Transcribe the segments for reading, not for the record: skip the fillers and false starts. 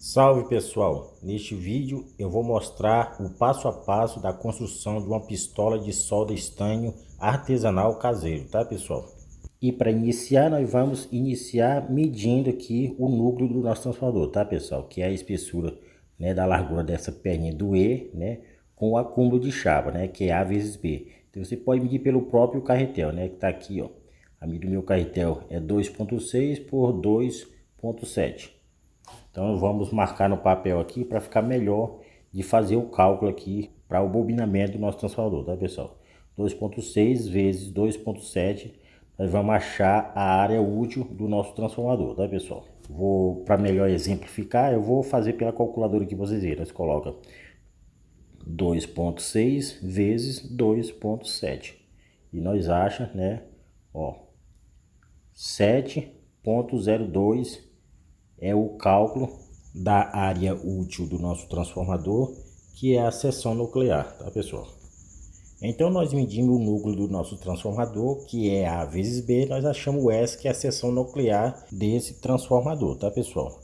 Salve pessoal, neste vídeo eu vou mostrar o passo a passo da construção de uma pistola de solda estanho artesanal caseiro, tá pessoal? E para iniciar nós vamos iniciar medindo aqui o núcleo do nosso transformador, tá pessoal? Que é a espessura, né, da largura dessa perninha do E, né, com o acúmulo de chapa, né, que é A vezes B. Então você pode medir pelo próprio carretel, né, que tá aqui, ó. A medida do meu carretel é 2.6 por 2.7. Então vamos marcar no papel aqui para ficar melhor de fazer o cálculo aqui para o bobinamento do nosso transformador, tá pessoal? 2.6 vezes 2.7, nós vamos achar a área útil do nosso transformador, tá pessoal? Para melhor exemplificar, eu vou fazer pela calculadora que vocês viram. Nós coloca 2.6 vezes 2.7 e nós acha, né, ó, 7.02 é o cálculo da área útil do nosso transformador, que é a seção nuclear, tá pessoal? Então nós medimos o núcleo do nosso transformador, que é A vezes B, nós achamos o S, que é a seção nuclear desse transformador, tá pessoal?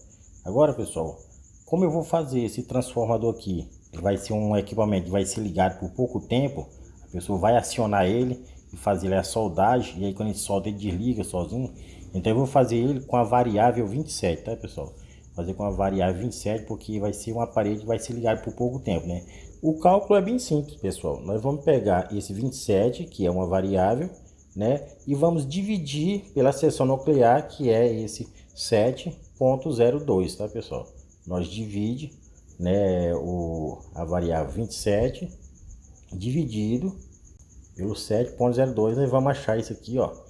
Agora pessoal, como eu vou fazer esse transformador aqui, ele vai ser um equipamento que vai ser ligado por pouco tempo, a pessoa vai acionar ele e fazer a soldagem, e aí quando ele solda ele desliga sozinho. Então eu vou fazer ele com a variável 27, tá pessoal? Fazer com a variável 27 porque vai ser um aparelho que vai ser ligado por pouco tempo, né? O cálculo é bem simples, pessoal. Nós vamos pegar esse 27, que é uma variável, né? E vamos dividir pela seção nuclear, que é esse 7.02, tá pessoal? Nós divide, né, a variável 27 dividido pelo 7.02, nós vamos achar isso aqui, ó.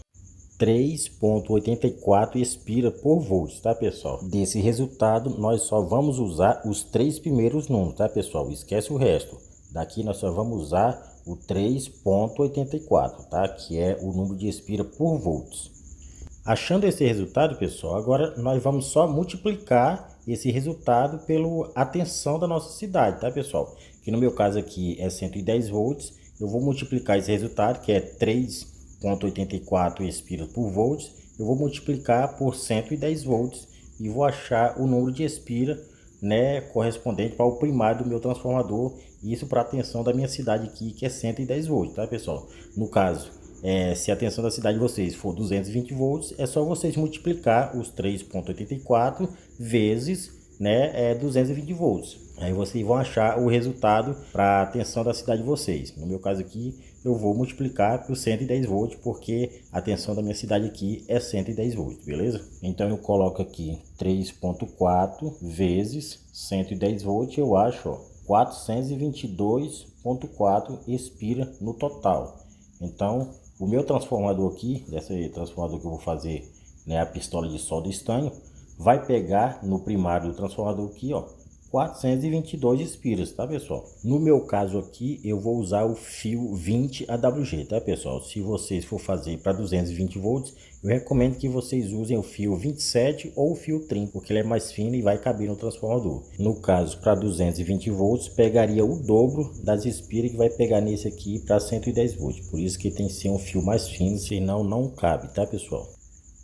3.84 espira por volts, tá pessoal? Desse resultado nós só vamos usar os três primeiros números, tá pessoal? Esquece o resto. Daqui nós só vamos usar o 3.84, tá? Que é o número de espira por volts. Achando esse resultado, pessoal, agora nós vamos só multiplicar esse resultado pela tensão da nossa cidade, tá pessoal? Que no meu caso aqui é 110 volts. Eu vou multiplicar esse resultado, que é 3.84 espira por volts, eu vou multiplicar por 110 volts e vou achar o número de espira, né, correspondente para o primário do meu transformador, isso para a tensão da minha cidade aqui, que é 110 volts, tá pessoal? No caso, se a tensão da cidade de vocês for 220 volts, é só vocês multiplicar os 3.84 vezes, né, 220 volts. Aí vocês vão achar o resultado para a tensão da cidade de vocês. No meu caso aqui, eu vou multiplicar por 110 volts, porque a tensão da minha cidade aqui é 110 volts, beleza? Então eu coloco aqui 3.4 vezes 110 volts, eu acho, ó, 422.4 espira no total. Então o meu transformador aqui, desse transformador que eu vou fazer, né, a pistola de solda estanho, vai pegar no primário do transformador aqui, ó, 422 espiras, tá pessoal? No meu caso aqui, eu vou usar o fio 20 AWG, tá pessoal? Se vocês for fazer para 220 volts, eu recomendo que vocês usem o fio 27 ou o fio 30, porque ele é mais fino e vai caber no transformador. No caso, para 220 volts, pegaria o dobro das espiras que vai pegar nesse aqui para 110 volts. Por isso que tem que ser um fio mais fino, senão não cabe, tá pessoal?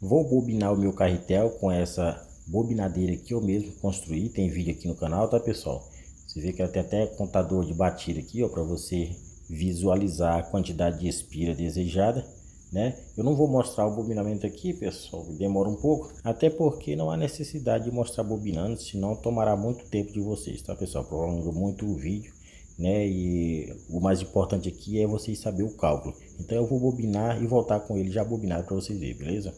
Vou bobinar o meu carretel com essa bobinadeira que eu mesmo construí, tem vídeo aqui no canal, tá pessoal? Você vê que ela tem até contador de batida aqui, ó, para você visualizar a quantidade de espira desejada, né? Eu não vou mostrar o bobinamento aqui, pessoal, demora um pouco, até porque não há necessidade de mostrar bobinando, senão tomará muito tempo de vocês, tá pessoal? Prolonga muito o vídeo, né? E o mais importante aqui é vocês saber o cálculo. Então eu vou bobinar e voltar com ele já bobinado para vocês verem, beleza?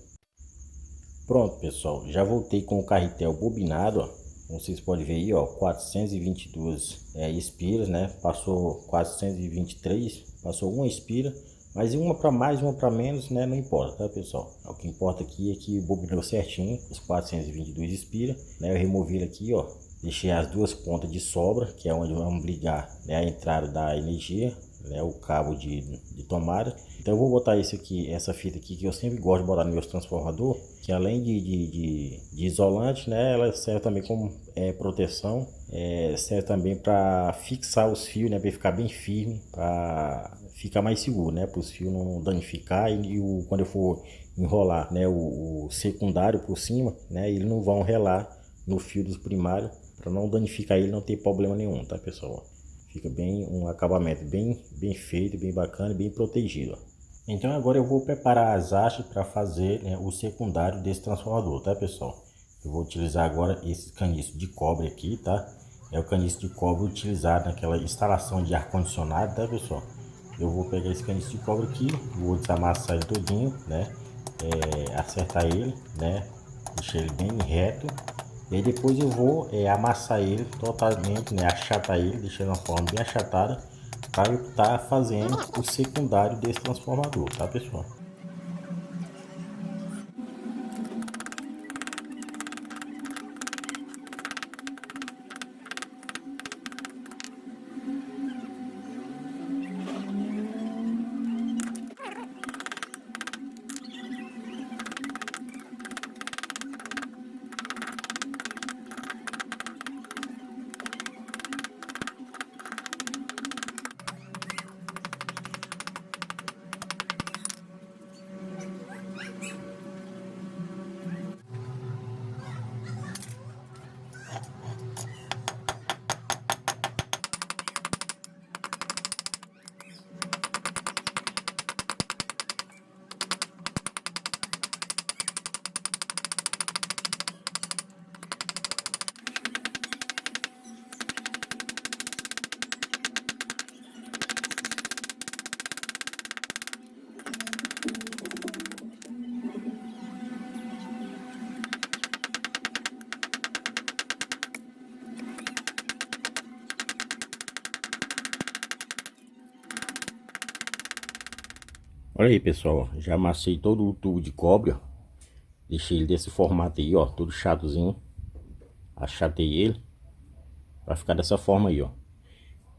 Pronto, pessoal, já voltei com o carretel bobinado, ó. Como vocês podem ver aí, ó, 422 espiras, né? Passou 423, passou uma espira, mas uma para mais, uma para menos, né? Não importa, tá, pessoal? O que importa aqui é que bobinou certinho os 422 espiras, né? Eu removi ele aqui, ó, deixei as duas pontas de sobra, que é onde vamos ligar, né, a entrada da energia, né, o cabo de tomada. Então eu vou botar isso aqui, essa fita aqui, que eu sempre gosto de botar no meu transformador, que além de isolante, né, ela serve também como proteção, serve também para fixar os fios, né, para ficar bem firme, para ficar mais seguro, né, para os fios não danificar quando eu for enrolar, né, o secundário por cima, né, eles não vão relar no fio dos primários, para não danificar ele, não ter problema nenhum, tá pessoal? Fica bem um acabamento bem feito, bem bacana e bem protegido. Então agora eu vou preparar as hastes para fazer, né, o secundário desse transformador, tá pessoal? Eu vou utilizar agora esse caniço de cobre aqui, tá? É o caniço de cobre utilizado naquela instalação de ar-condicionado, tá pessoal? Eu vou pegar esse caniço de cobre aqui, vou desamassar ele todinho, né? Acertar ele, né? Deixar ele bem reto. E aí depois eu vou amassar ele totalmente, né? Achatar ele, deixar uma forma bem achatada, para eu estar fazendo o secundário desse transformador, tá pessoal? Olha aí pessoal, já amassei todo o tubo de cobre, ó. Deixei ele desse formato aí, ó, todo chatozinho. Achatei ele, vai ficar dessa forma aí, ó.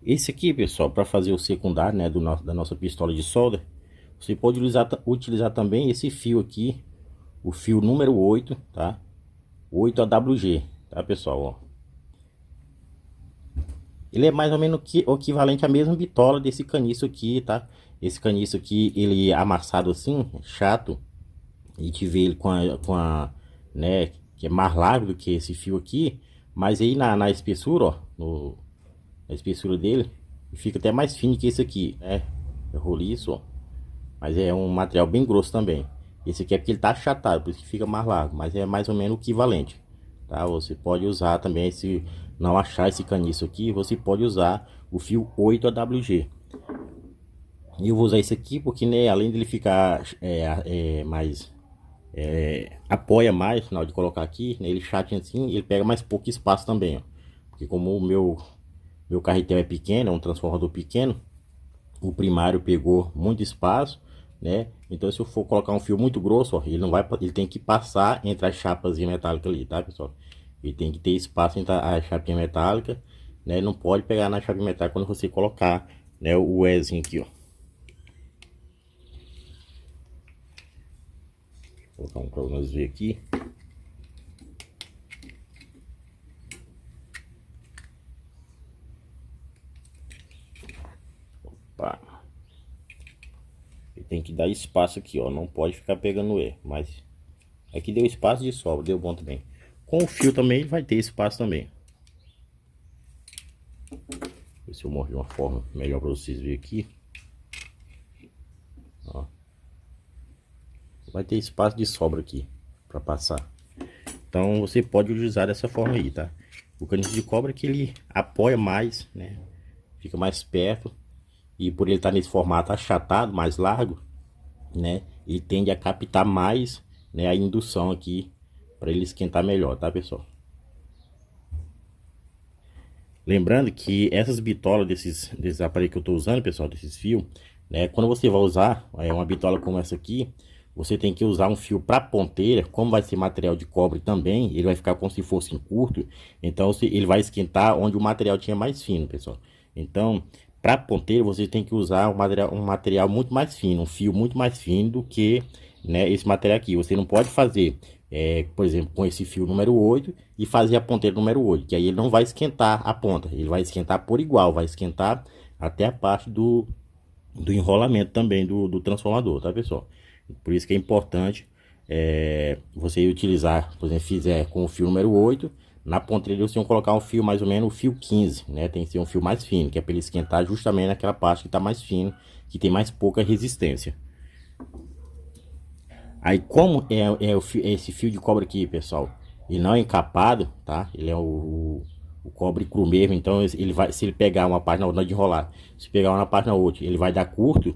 Esse aqui, pessoal, para fazer o secundário, né, da nossa pistola de solda, você pode utilizar também esse fio aqui, o fio número 8, tá? 8AWG, tá pessoal, ó. Ele é mais ou menos o equivalente à mesma bitola desse caniço aqui, tá? Esse caniço aqui, ele é amassado assim, chato. E te vê ele né, que é mais largo do que esse fio aqui. Mas aí na espessura, ó, na espessura dele, fica até mais fino que esse aqui, né? É roliço, ó. Mas é um material bem grosso também. Esse aqui é porque ele tá achatado, por isso que fica mais largo. Mas é mais ou menos o equivalente, tá? Você pode usar também, se não achar esse caniço aqui, você pode usar o fio 8AWG. E eu vou usar esse aqui porque, né, além dele ficar mais... apoia mais na hora de colocar aqui, né, ele chatinho assim, ele pega mais pouco espaço também, ó. Porque como o meu carretel é pequeno, é um transformador pequeno, o primário pegou muito espaço, né? Então se eu for colocar um fio muito grosso, ó, ele tem que passar entre as chapas metálicas ali, tá pessoal? Ele tem que ter espaço entre a chapinha metálica, né? Não pode pegar na chapinha metálica quando você colocar, né, o Ezinho aqui, ó. Vou colocar um para nós ver aqui. Opa. Ele tem que dar espaço aqui, ó. Não pode ficar pegando E. Mas aqui deu espaço de sobra, deu bom também. Com o fio também ele vai ter espaço também. Ver se eu mostro de uma forma melhor para vocês verem aqui. Ó. Vai ter espaço de sobra aqui para passar. Então você pode utilizar dessa forma aí, tá? O caniço de cobre é que ele apoia mais, né? Fica mais perto. E por ele estar nesse formato achatado, mais largo, né? Ele tende a captar mais, né, a indução aqui para ele esquentar melhor, tá pessoal? Lembrando que essas bitolas desses aparelhos que eu estou usando, pessoal, desses fios, né? Quando você vai usar uma bitola como essa aqui, você tem que usar um fio para ponteira. Como vai ser material de cobre também, ele vai ficar como se fosse curto. Então ele vai esquentar onde o material tinha mais fino, pessoal. Então, para ponteira, você tem que usar um material muito mais fino, um fio muito mais fino do que, né, esse material aqui. Você não pode fazer, por exemplo, com esse fio número 8 e fazer a ponteira número 8, que aí ele não vai esquentar a ponta, ele vai esquentar por igual, vai esquentar até a parte do enrolamento também do transformador, tá pessoal? Por isso que é importante você utilizar, por exemplo, fizer com o fio número 8, na ponteira você tem que colocar um fio mais ou menos o fio 15, né? Tem que ser um fio mais fino, que é para ele esquentar justamente naquela parte que tá mais fino, que tem mais pouca resistência. Aí como esse fio de cobre aqui, pessoal, ele não é encapado, tá? Ele é o cobre cru mesmo, então ele vai, se ele pegar uma parte na hora de enrolar, se pegar uma parte na outra, ele vai dar curto,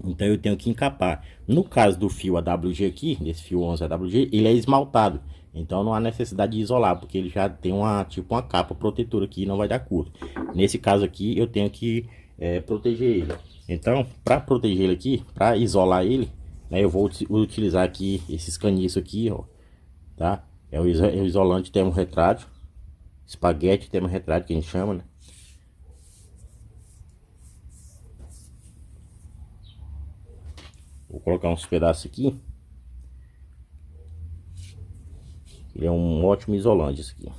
então eu tenho que encapar. No caso do fio AWG aqui, desse fio 11 AWG, ele é esmaltado, então não há necessidade de isolar, porque ele já tem tipo uma capa protetora aqui e não vai dar curto. Nesse caso aqui eu tenho que proteger ele. Então, para proteger ele aqui, para isolar ele, né, eu vou utilizar aqui esses caniços aqui, ó, tá? É o isolante termorretrátil, espaguete termorretrátil que a gente chama, né? Vou colocar uns pedaços aqui. Ele é um ótimo isolante esse aqui.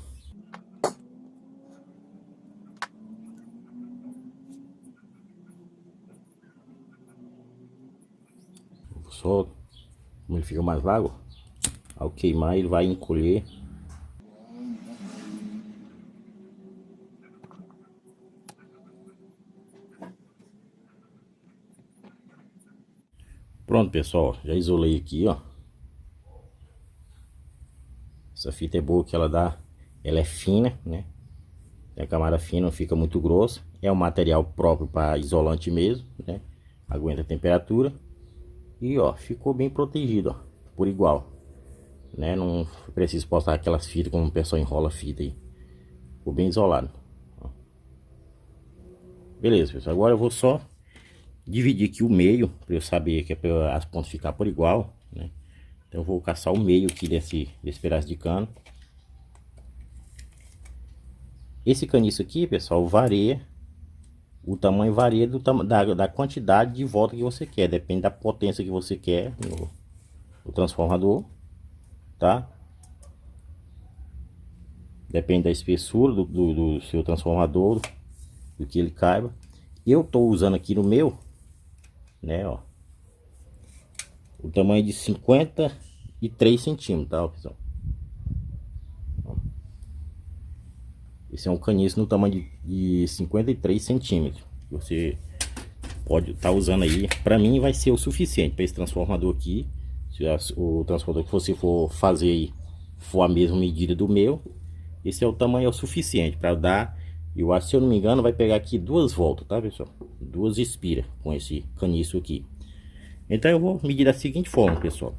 Só como ele fica mais largo, ao queimar ele vai encolher. Pronto, pessoal, já isolei aqui, ó. Essa fita é boa que ela é fina, né? Tem a camada fina, não fica muito grossa. É um material próprio para isolante mesmo, né? Aguenta a temperatura. E ó, ficou bem protegido, ó, por igual, né? Não preciso postar aquelas fitas como o pessoal enrola fita aí. Ficou bem isolado, ó. Beleza, pessoal, agora eu vou só dividir aqui o meio para eu saber que é para as pontas ficar por igual, né? Então eu vou caçar o meio aqui desse pedaço de cano. Esse caniço aqui, pessoal, varia. O tamanho varia da quantidade de volta que você quer. Depende da potência que você quer no transformador, tá? Depende da espessura do seu transformador, do que ele caiba. Eu tô usando aqui no meu, né, ó, o tamanho de 53 centímetros, tá, pessoal? Esse é um caniço no tamanho de 53 centímetros. Você pode estar usando aí. Para mim vai ser o suficiente para esse transformador aqui. Se o transformador que você for fazer aí for a mesma medida do meu, esse é o tamanho, é o suficiente para dar. Eu acho, se eu não me engano, vai pegar aqui 2 voltas, tá, pessoal? 2 espiras com esse caniço aqui. Então eu vou medir da seguinte forma, pessoal.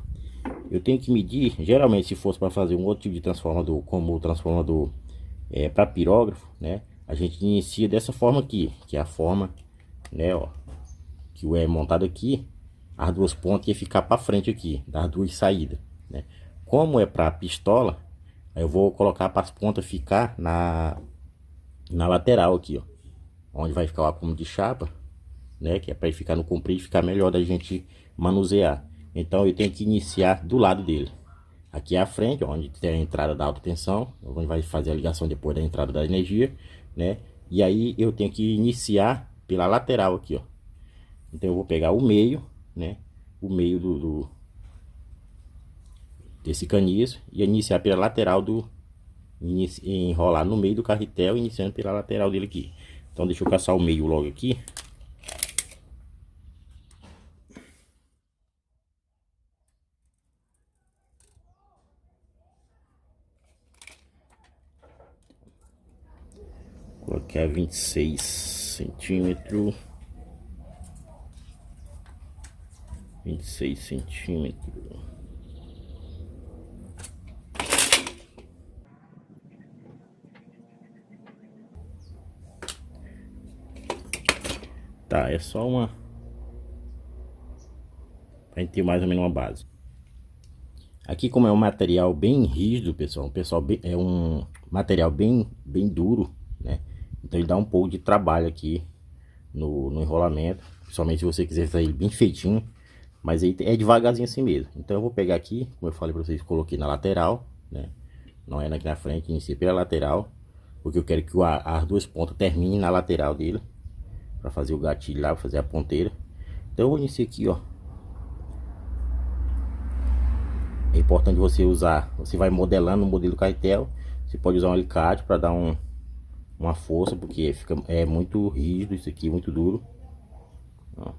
Eu tenho que medir, geralmente se fosse para fazer um outro tipo de transformador, como o transformador para pirógrafo, né? A gente inicia dessa forma aqui, que é a forma, né, ó, que o é montado aqui, as duas pontas ia ficar para frente aqui, das duas saídas, né? Como é para pistola, eu vou colocar para as pontas ficar na lateral aqui, ó, onde vai ficar o acúmulo de chapa, né, que é para ele ficar no comprido e ficar melhor da gente manusear. Então eu tenho que iniciar do lado dele. Aqui é a frente, onde tem a entrada da alta tensão, onde vai fazer a ligação depois da entrada da energia, né? E aí eu tenho que iniciar pela lateral aqui, ó. Então eu vou pegar o meio, né? O meio desse caniço e iniciar pela lateral enrolar no meio do carretel, iniciando pela lateral dele aqui. Então deixa eu caçar o meio logo aqui. Coloquei a 26 centímetros. 26 centímetros. Tá, é só uma pra gente ter mais ou menos uma base. Aqui, como é um material bem rígido, pessoal, é um material bem duro, né? Então ele dá um pouco de trabalho aqui no enrolamento, principalmente se você quiser fazer ele bem feitinho, mas aí é devagarzinho assim mesmo. Então eu vou pegar aqui, como eu falei para vocês, coloquei na lateral, né? Não é aqui na frente, iniciei pela lateral, porque eu quero que as duas pontas terminem na lateral dele, para fazer o gatilho lá, fazer a ponteira. Então eu vou iniciar aqui, ó. É importante você usar, você vai modelando o modelo carretel, Você pode usar um alicate para dar uma força, porque é muito rígido isso aqui, muito duro. Ó.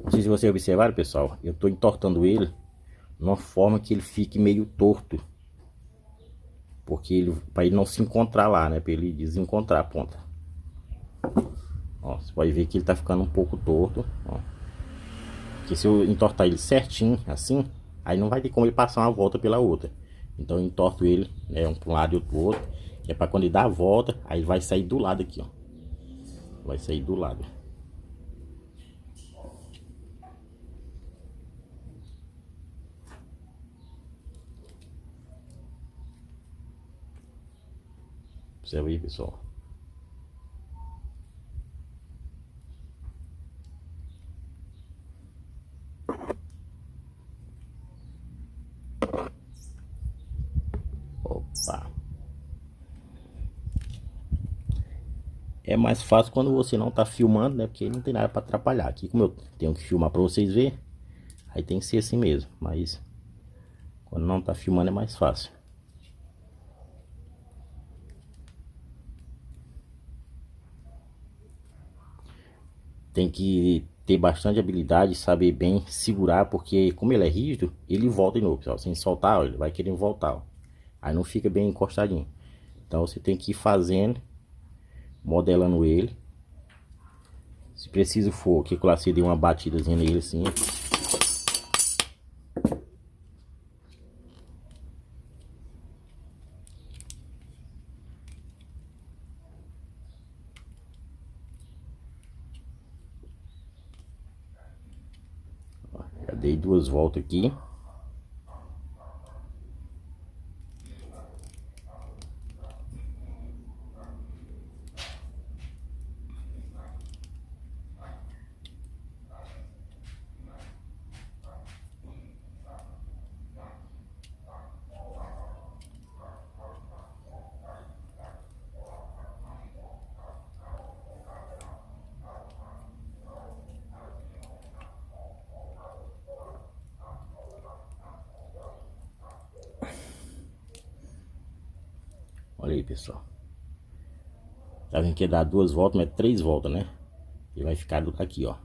Não sei se vocês observaram, pessoal, eu estou entortando ele de uma forma que ele fique meio torto, porque ele, para ele não se encontrar lá, né, para ele desencontrar a ponta. Ó, você pode ver que ele tá ficando um pouco torto, ó. Porque se eu entortar ele certinho, assim, aí não vai ter como ele passar uma volta pela outra. Então eu entorto ele, né, um para um lado e outro pro outro, que é para quando ele dá a volta, aí vai sair do lado aqui, ó. Vai sair do lado. Observa aí, pessoal. Opa. É mais fácil quando você não tá filmando, né? Porque não tem nada para atrapalhar. Aqui, como eu tenho que filmar para vocês verem, aí tem que ser assim mesmo. Mas quando não tá filmando é mais fácil. Tem que ter bastante habilidade, saber bem segurar, porque como ele é rígido, ele volta de novo, pessoal. Sem soltar, ó, ele vai querer voltar, ó. Aí não fica bem encostadinho. Então você tem que ir fazendo, modelando ele. Se preciso for, que lá você dê uma batidazinha nele assim. Ó, já dei 2 voltas aqui. Olha aí, pessoal. Tá vendo que dá 2 voltas, mas 3 voltas, né? E vai ficar aqui, ó.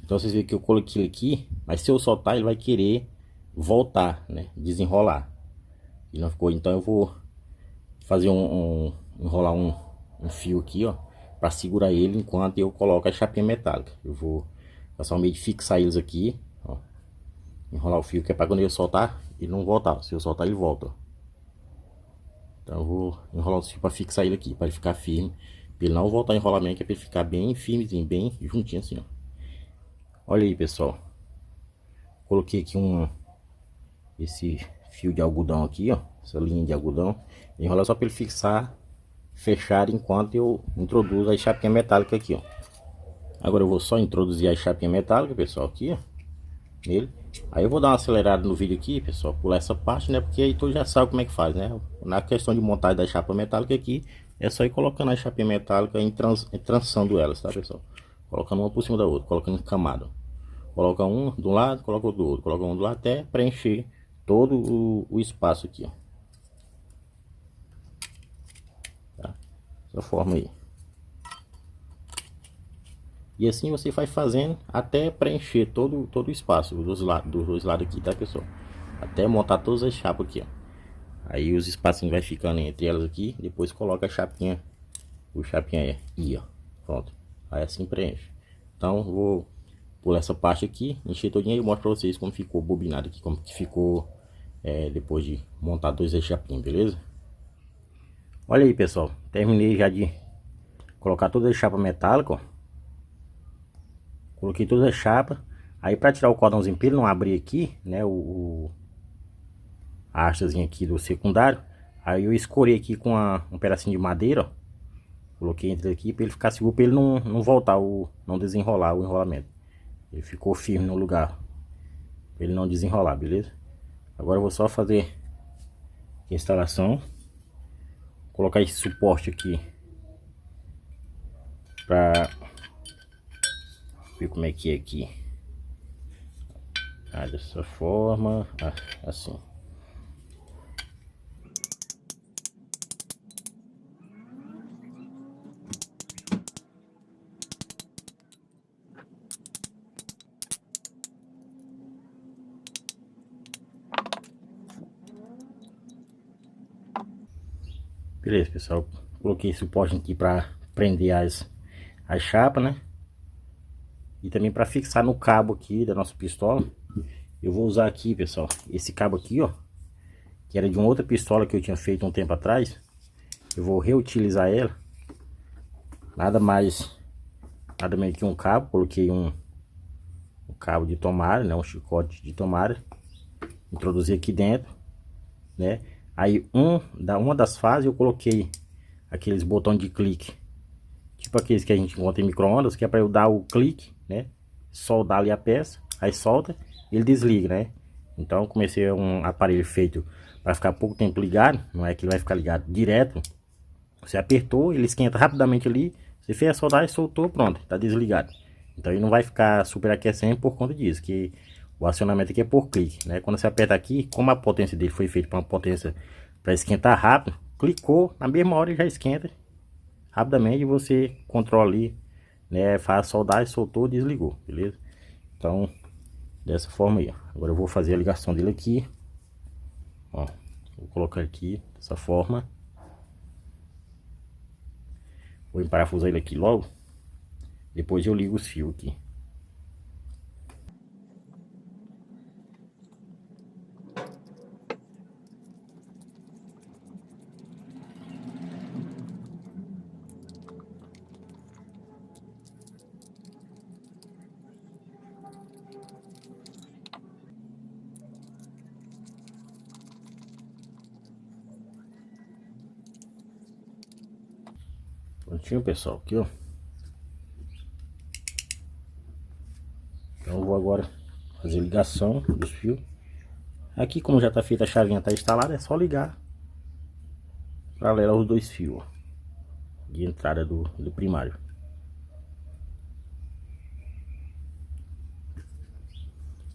Então vocês veem que eu coloquei ele aqui, mas se eu soltar ele vai querer voltar, né? Desenrolar. E não ficou, então eu vou fazer enrolar um fio aqui, ó, para segurar ele enquanto eu coloco a chapinha metálica. Eu vou passar um meio de fixar eles aqui, ó. Enrolar o fio que é para quando eu soltar ele não voltar. Se eu soltar ele volta, ó. Então eu vou enrolar o fio para fixar ele aqui, para ele ficar firme, para ele não voltar em enrolamento, que é para ele ficar bem firmezinho, bem juntinho assim, ó. Olha aí, pessoal. Coloquei aqui esse fio de algodão aqui, ó, essa linha de algodão, enrolar só para ele fixar, fechar enquanto eu introduzo a chapinha metálica aqui, ó. Agora eu vou só introduzir a chapinha metálica, pessoal, aqui, ó, nele. Aí eu vou dar uma acelerada no vídeo aqui, pessoal, pular essa parte, né, porque aí tu já sabe como é que faz, né. Na questão de montagem da chapa metálica aqui, é só ir colocando a chapinha metálica trançando elas, tá, pessoal, colocando uma por cima da outra, colocando em camada. Coloca um de um lado, coloca outro do outro, coloca um do lado até preencher todo o espaço aqui, ó. Tá? Dessa forma aí. E assim você vai fazendo até preencher todo o espaço dos dois lados aqui, tá, pessoal? Até montar todas as chapas aqui, ó. Aí os espacinhos vai ficando entre elas aqui, depois coloca a chapinha, o chapinha aí, ó. Pronto. Aí assim preenche. Então vou por essa parte aqui, encher todinha e mostro pra vocês como ficou bobinado aqui, como que ficou depois de montar 2 chapinhas, beleza? Olha aí, pessoal, terminei já de colocar toda a chapa metálica, ó. Coloquei toda a chapa. Aí para tirar o cordãozinho para ele não abrir aqui, né, a hastazinha aqui do secundário, aí eu escorei aqui com um pedacinho de madeira, ó. Coloquei entre aqui para ele ficar seguro, para ele não voltar, não desenrolar o enrolamento. Ele ficou firme no lugar, pra ele não desenrolar, beleza? Agora eu vou só fazer a instalação, colocar esse suporte aqui pra ver como é que é aqui. Dessa forma, assim. Beleza, pessoal. Coloquei suporte aqui para prender as chapas, né? E também para fixar no cabo aqui da nossa pistola. Eu vou usar aqui, pessoal, esse cabo aqui, ó, que era de uma outra pistola que eu tinha feito um tempo atrás. Eu vou reutilizar ela. Nada menos que um cabo. Coloquei um cabo de tomada, né? Um chicote de tomada. Introduzi aqui dentro, né? Aí uma das fases eu coloquei aqueles botões de clique, tipo aqueles que a gente encontra em micro-ondas, que é para eu dar o clique, né? Soldar ali a peça, aí solta, ele desliga, né? Então comecei um aparelho feito para ficar pouco tempo ligado, não é que ele vai ficar ligado direto. Você apertou, ele esquenta rapidamente ali, você fez a soldagem, soltou, pronto, tá desligado. Então ele não vai ficar superaquecendo por conta disso, que o acionamento aqui é por clique, né? Quando você aperta aqui, como a potência dele foi feita para uma potência para esquentar rápido, clicou, na mesma hora ele já esquenta rapidamente e você controla ali, né? Faz a soldagem, soltou, desligou, beleza? Então, dessa forma aí, ó. Agora eu vou fazer a ligação dele aqui, ó. Vou colocar aqui dessa forma. Vou emparafusar ele aqui logo. Depois eu ligo os fios aqui. Prontinho, pessoal, aqui, ó. Então eu vou agora fazer ligação dos fios. Aqui, como já tá feita a chavinha, tá instalada, é só ligar paralelo aos dois fios, ó, de entrada do primário.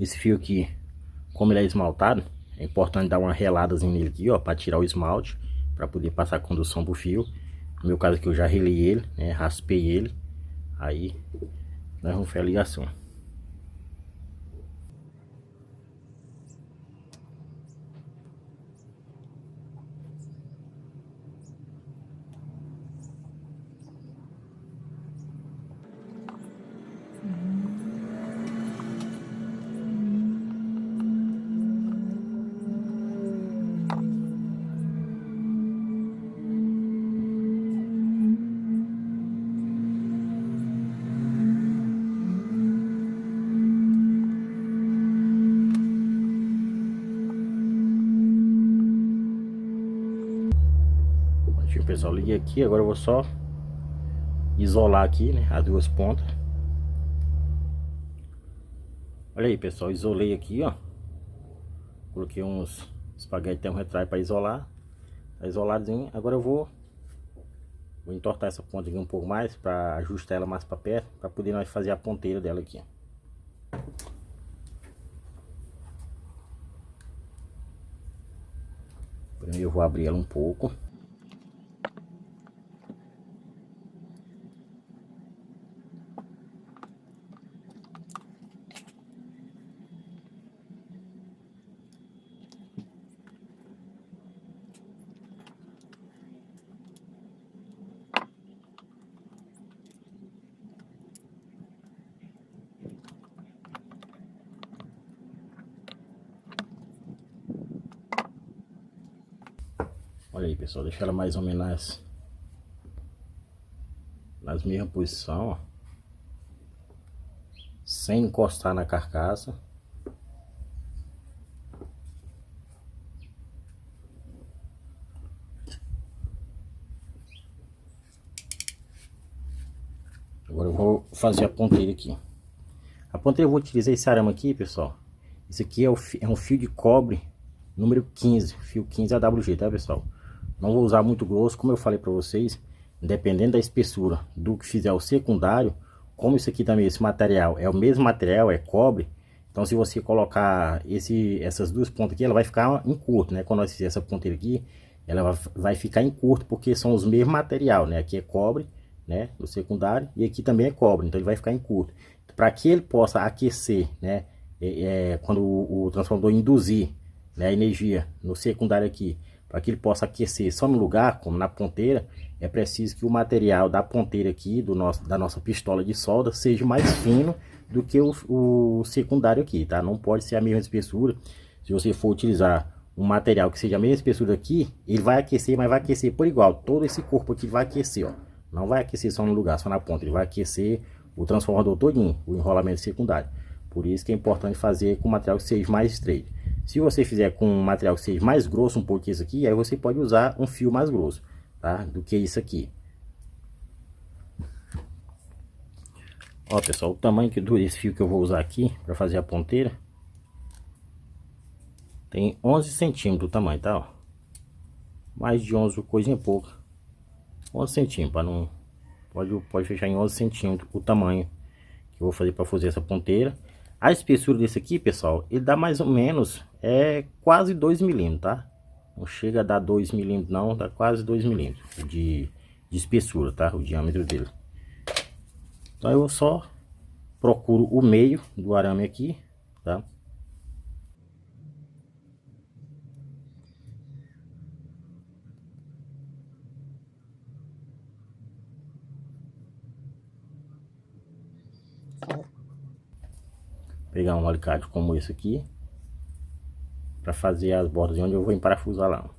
Esse fio aqui, como ele é esmaltado, é importante dar uma reladazinha nele aqui, ó, para tirar o esmalte, para poder passar a condução pro fio. No meu caso aqui eu já relei ele, né, raspei ele, aí nós vamos fazer a ligação. Pessoal, liguei aqui, agora eu vou só isolar aqui, né, as duas pontas. Olha aí, pessoal, isolei aqui, ó. Coloquei uns espaguete termorretrátil para isolar. Tá isoladinho. Agora eu vou entortar essa ponta aqui um pouco mais para ajustar ela mais para perto, para poder nós fazer a ponteira dela aqui, ó. Primeiro eu vou abrir ela um pouco. Olha aí, pessoal, deixa ela mais ou menos nas mesmas posições, ó, sem encostar na carcaça. Agora eu vou fazer a ponteira aqui. A ponteira eu vou utilizar esse arame aqui, pessoal. Esse aqui é um fio de cobre número 15, fio 15 AWG, tá, pessoal? Não vou usar muito grosso, como eu falei para vocês. dependendo da espessura do que fizer o secundário, como isso aqui também, esse material é o mesmo material, é cobre, então se você colocar essas duas pontas aqui, ela vai ficar em curto, né? Quando nós fizer essa ponteira aqui, ela vai ficar em curto, porque são os mesmos material, né? Aqui é cobre, né? O secundário, e aqui também é cobre, então ele vai ficar em curto. Para que ele possa aquecer, né? Quando o transformador induzir, né, a energia no secundário aqui, para que ele possa aquecer só no lugar, como na ponteira, é preciso que o material da ponteira aqui, da nossa pistola de solda, seja mais fino do que o secundário aqui, tá? Não pode ser a mesma espessura. Se você for utilizar um material que seja a mesma espessura aqui, ele vai aquecer, mas vai aquecer por igual. Todo esse corpo aqui vai aquecer, ó. Não vai aquecer só no lugar, só na ponta. Ele vai aquecer o transformador todinho, o enrolamento secundário. Por isso que é importante fazer com material que seja mais estreito. Se você fizer com um material que seja mais grosso um pouco que isso aqui, aí você pode usar um fio mais grosso, tá? Do que isso aqui. Ó, pessoal, o tamanho desse fio que eu vou usar aqui para fazer a ponteira tem 11 centímetros o tamanho, tá? Ó. Mais de 11, coisinha pouca. 11 centímetros, para não... Pode fechar em 11 centímetros o tamanho que eu vou fazer para fazer essa ponteira. A espessura desse aqui, pessoal, ele dá mais ou menos quase 2 milímetros, tá? Não chega a dar 2 milímetros não, dá quase 2 milímetros de espessura, tá? O diâmetro dele. Então eu só procuro o meio do arame aqui, tá? Pegar um alicate como esse aqui para fazer as bordas de onde eu vou emparafusar lá.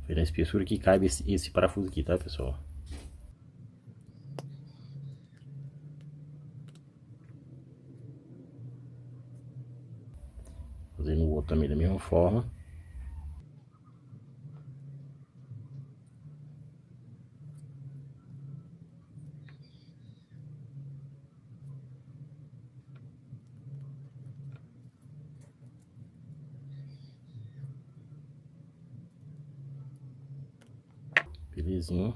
Ver a espessura que cabe esse parafuso aqui, tá, pessoal? Fazendo o outro também da mesma forma. Belezinha.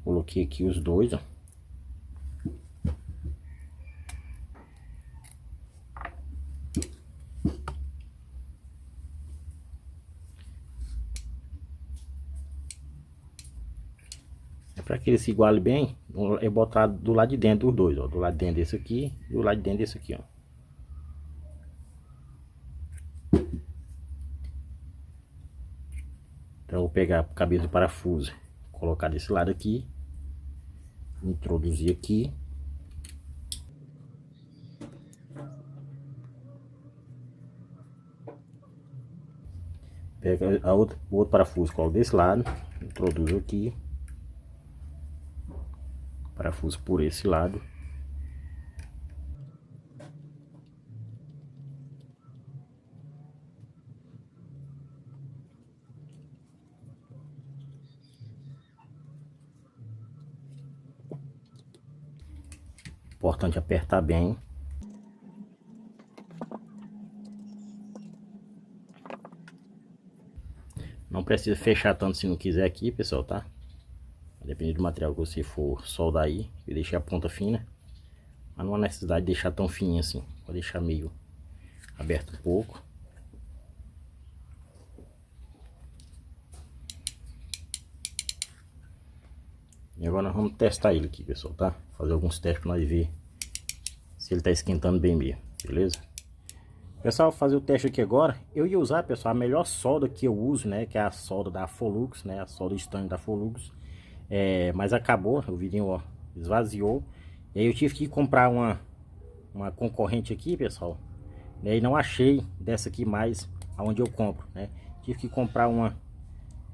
Coloquei aqui os dois, ó. Para que ele se iguale bem, é botar do lado de dentro os dois, ó. Do lado de dentro desse aqui e do lado de dentro desse aqui, ó. Então eu vou pegar a cabeça do parafuso, colocar desse lado aqui, introduzir aqui. Pega o outro parafuso, coloco desse lado, introduzo aqui. Parafuso por esse lado. Importante apertar bem. Não precisa fechar tanto se não quiser aqui, pessoal, tá? Depende do material que você for soldar aí. Eu deixei a ponta fina, mas não há necessidade de deixar tão fininha assim. Vou deixar meio aberto um pouco. E agora nós vamos testar ele aqui, pessoal, tá? Fazer alguns testes para nós ver se ele tá esquentando bem mesmo, beleza? Pessoal, vou fazer o teste aqui agora. Eu ia usar, pessoal, a melhor solda que eu uso, né? Que é a solda da Folux, né? A solda estanho da Folux. Mas acabou, o vidinho, ó, esvaziou. E aí eu tive que comprar uma concorrente aqui, pessoal. E não achei dessa aqui mais aonde eu compro, né? Tive que comprar uma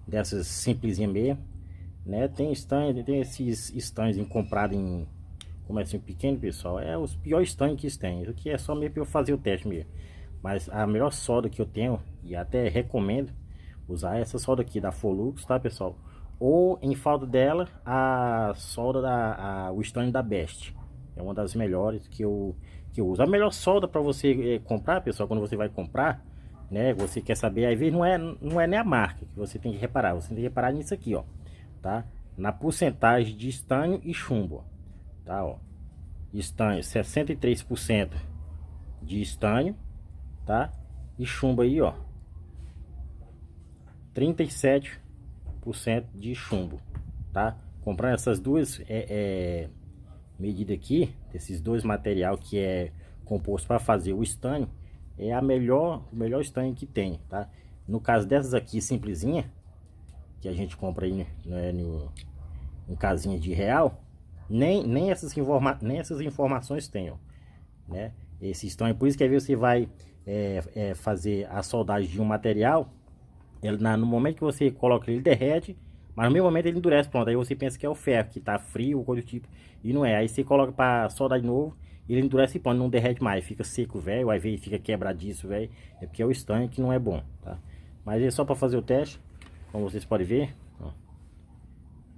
dessas simplesinha mesmo, né? Tem estanho, tem esses estanhos comprados em comércio pequeno, pessoal. É os piores estanhos que tem. Isso aqui é só mesmo para eu fazer o teste mesmo. Mas a melhor solda que eu tenho, e até recomendo usar essa solda aqui da Folux, tá, pessoal? Ou em falta dela, a solda o estanho da Best. É uma das melhores que eu uso. A melhor solda para você comprar, pessoal, quando você vai comprar, né? Você quer saber, às vezes não é nem a marca que você tem que reparar, você tem que reparar nisso aqui, ó, tá? Na porcentagem de estanho e chumbo, tá, ó. Estanho 63% de estanho, tá? E chumbo aí, ó, 37% de chumbo, tá? Comprando essas duas medidas aqui, desses dois material que é composto para fazer o estanho, é o melhor estanho que tem, tá? No caso dessas aqui simplesinha, que a gente compra aí, né, em casinha de real, nem essas informações tem, ó, né? Esse estanho, por isso que às vezes você vai fazer a soldagem de um material, no momento que você coloca ele derrete, mas no mesmo momento ele endurece, pronto. Aí você pensa que é o ferro, que tá frio ou coisa do tipo, e não é. Aí você coloca para soldar de novo, ele endurece e pronto, não derrete mais, fica seco, velho. Aí vem, fica quebradiço, velho. É porque é o estanho que não é bom, tá? Mas é só para fazer o teste, como vocês podem ver, ó.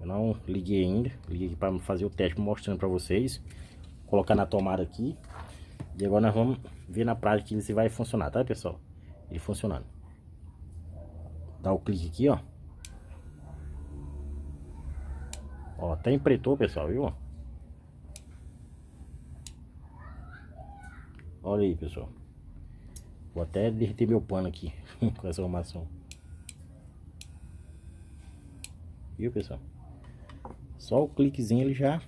Eu não liguei ainda, liguei aqui para fazer o teste, mostrando para vocês. Vou colocar na tomada aqui. E agora nós vamos ver na prática se vai funcionar, tá, pessoal? Ele funcionando. Dá o clique aqui, ó. Ó, até empretou, pessoal, viu? Olha aí, pessoal. Vou até derreter meu pano aqui com essa armação. Viu, pessoal? Só o cliquezinho ele já...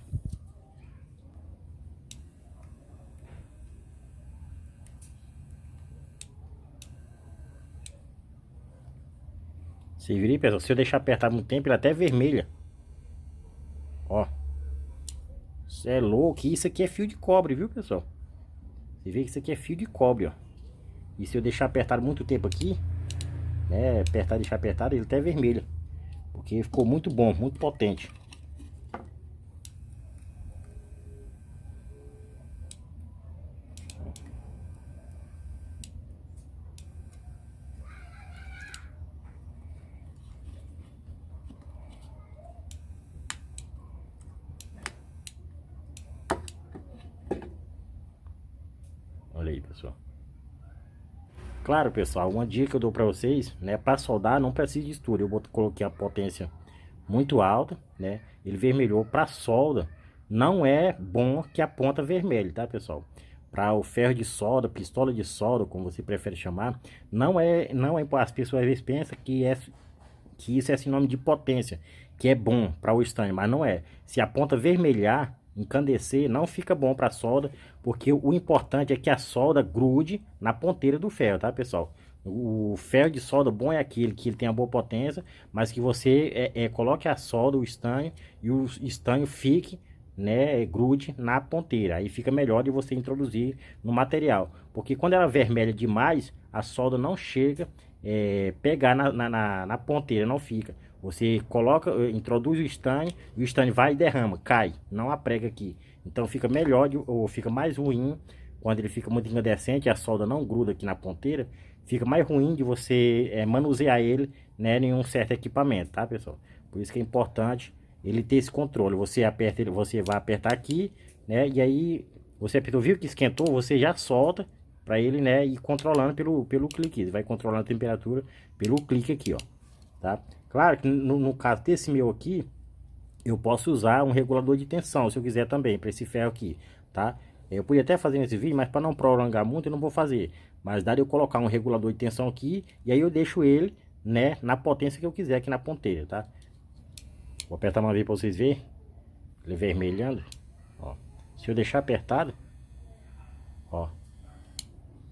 Você viu aí, pessoal? Se eu deixar apertar muito tempo, ele até vermelha. Ó. Isso é louco. Isso aqui é fio de cobre, viu, pessoal? Você vê que isso aqui é fio de cobre, ó. E se eu deixar apertado muito tempo aqui, né? Deixar apertado, ele até vermelho. Porque ficou muito bom, muito potente. Olha aí, pessoal. Claro, pessoal, uma dica que eu dou para vocês, né, para soldar não precisa de estudo. Eu coloquei a potência muito alta, né? Ele vermelhou. Para solda não é bom que a ponta vermelhe, tá, pessoal? Para o ferro de solda, pistola de solda, como você prefere chamar, não é as pessoas às vezes pensam que isso é sinônimo de potência, que é bom para o estanho, mas não é. Se a ponta vermelhar, encandecer, não fica bom para solda, porque o importante é que a solda grude na ponteira do ferro, tá, pessoal? O ferro de solda bom é aquele que ele tem a boa potência, mas que você coloque a solda, o estanho, e o estanho fique, né, grude na ponteira. Aí fica melhor de você introduzir no material, porque quando ela vermelha demais, a solda não chega pegar na ponteira, não fica. Você coloca, introduz o estanho vai e derrama, cai, não a prega aqui. Então fica melhor, ou fica mais ruim, quando ele fica muito incandescente, a solda não gruda aqui na ponteira, fica mais ruim de você manusear ele, né, em um certo equipamento, tá, pessoal? Por isso que é importante ele ter esse controle. Você aperta ele, você vai apertar aqui, né, e aí você apertou, viu que esquentou, você já solta para ele, né, ir controlando pelo clique. Ele vai controlando a temperatura pelo clique aqui, ó, tá? Claro que no caso desse meu aqui, eu posso usar um regulador de tensão, se eu quiser também, para esse ferro aqui, tá? Eu podia até fazer nesse vídeo, mas para não prolongar muito, eu não vou fazer. Mas dá de eu colocar um regulador de tensão aqui, e aí eu deixo ele, né, na potência que eu quiser aqui na ponteira, tá? Vou apertar uma vez para vocês verem, ele vermelhando, ó. Se eu deixar apertado, ó,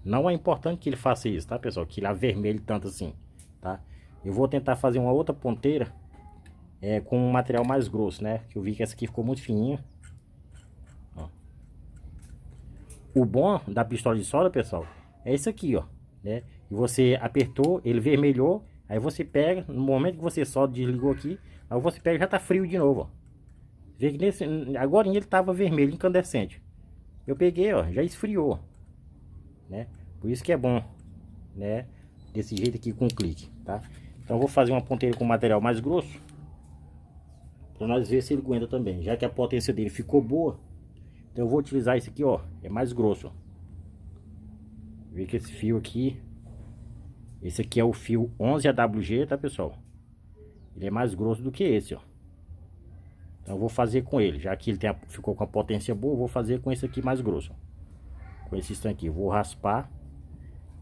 não é importante que ele faça isso, tá, pessoal? Que ele avermelhe tanto assim, tá? Eu vou tentar fazer uma outra ponteira com um material mais grosso, né? Que eu vi que essa aqui ficou muito fininha. Ó. O bom da pistola de solda, pessoal, é isso aqui, ó, né? E você apertou, ele vermelhou, aí você pega, no momento que você solda, desligou aqui, aí você pega, já tá frio de novo, ó. Vê que agora ele tava vermelho, incandescente. Eu peguei, ó, já esfriou, né? Por isso que é bom, né? Desse jeito aqui com clique, tá? Então eu vou fazer uma ponteira com material mais grosso, para nós ver se ele aguenta também. Já que a potência dele ficou boa, então eu vou utilizar esse aqui, ó, é mais grosso. Vê que esse fio aqui Esse aqui é o fio 11 AWG, tá, pessoal? Ele é mais grosso do que esse, ó. Então eu vou fazer com ele, já que ele ficou com a potência boa, eu vou fazer com esse aqui mais grosso, ó. Com esse estanque aqui, eu vou raspar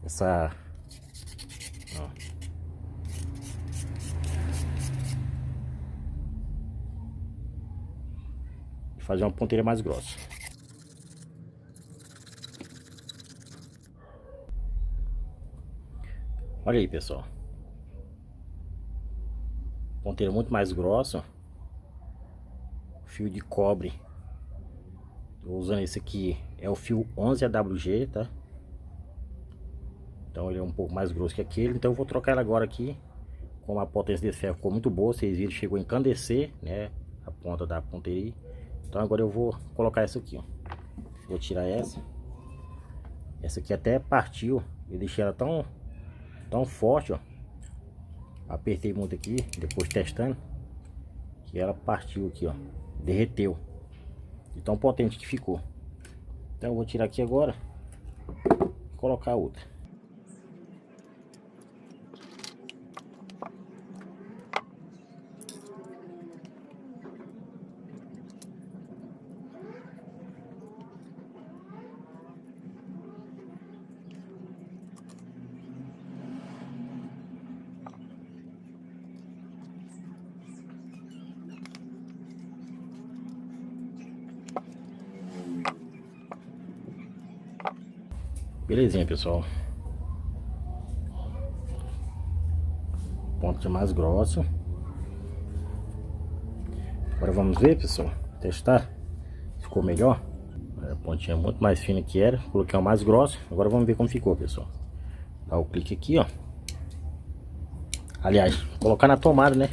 essa, ó. E fazer uma ponteira mais grossa. Olha aí, pessoal. Ponteira muito mais grossa. Fio de cobre. Tô usando esse aqui. É o fio 11 AWG, tá? Então ele é um pouco mais grosso que aquele. Então eu vou trocar ele agora aqui. Como a potência desse ferro ficou muito boa. Vocês viram, chegou a encandecer, né? A ponta da ponteria. Então agora eu vou colocar essa aqui, ó. Vou tirar essa. Essa aqui até partiu. Eu deixei ela tão forte, ó. Apertei muito aqui, depois testando, que ela partiu aqui, ó. Derreteu. De tão potente que ficou. Então eu vou tirar aqui agora e colocar a outra. Belezinha, pessoal. Ponta mais grossa. Agora vamos ver, pessoal. Testar. Ficou melhor. A pontinha muito mais fina que era. Coloquei uma mais grossa. Agora vamos ver como ficou, pessoal. Dá o clique aqui, ó. Aliás, colocar na tomada, né?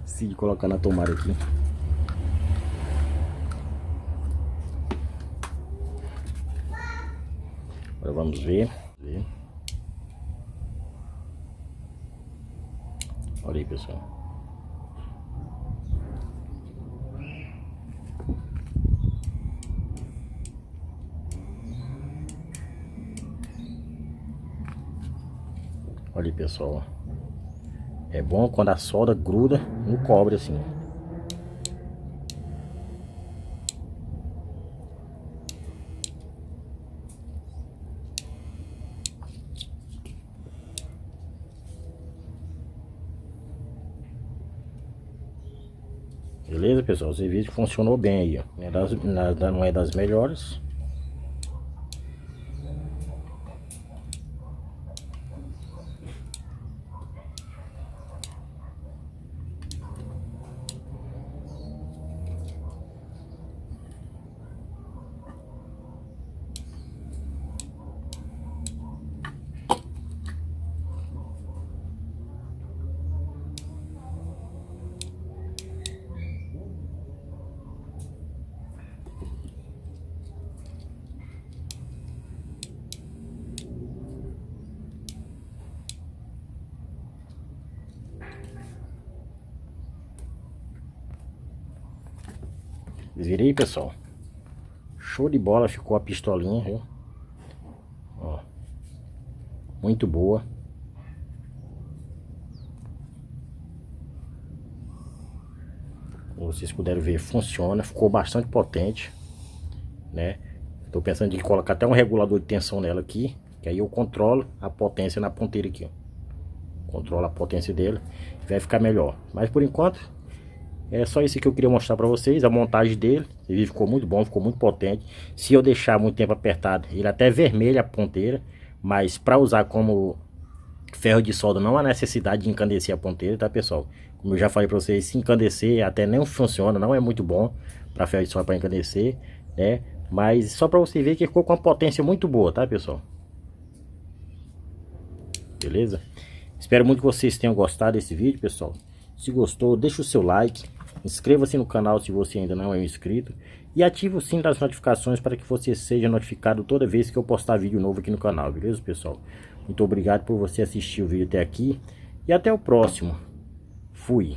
Se colocar na tomada aqui. Agora vamos ver. Olha aí, pessoal. Olha aí, pessoal. É bom quando a solda gruda no cobre assim. Beleza, pessoal? Você viu que funcionou bem aí, ó. Não é das melhores. Virei, pessoal. Show de bola ficou a pistolinha, viu? Ó, muito boa. Como vocês puderam ver, funciona. Ficou bastante potente, né? Tô pensando em colocar até um regulador de tensão nela aqui, que aí eu controlo a potência na ponteira aqui, ó. Controlo a potência dele, vai ficar melhor. Mas por enquanto é só isso que eu queria mostrar para vocês, a montagem dele. Você viu, ficou muito bom, ficou muito potente. Se eu deixar muito tempo apertado, ele até vermelha a ponteira. Mas para usar como ferro de solda, não há necessidade de encandecer a ponteira, tá, pessoal? Como eu já falei para vocês, se encandecer até não funciona, não é muito bom para ferro de solda para encandecer, né? Mas só para você ver que ficou com uma potência muito boa, tá, pessoal? Beleza? Espero muito que vocês tenham gostado desse vídeo, pessoal. Se gostou, deixa o seu like. Inscreva-se no canal se você ainda não é um inscrito. E ative o sininho das notificações para que você seja notificado toda vez que eu postar vídeo novo aqui no canal, beleza, pessoal? Muito obrigado por você assistir o vídeo até aqui. E até o próximo. Fui!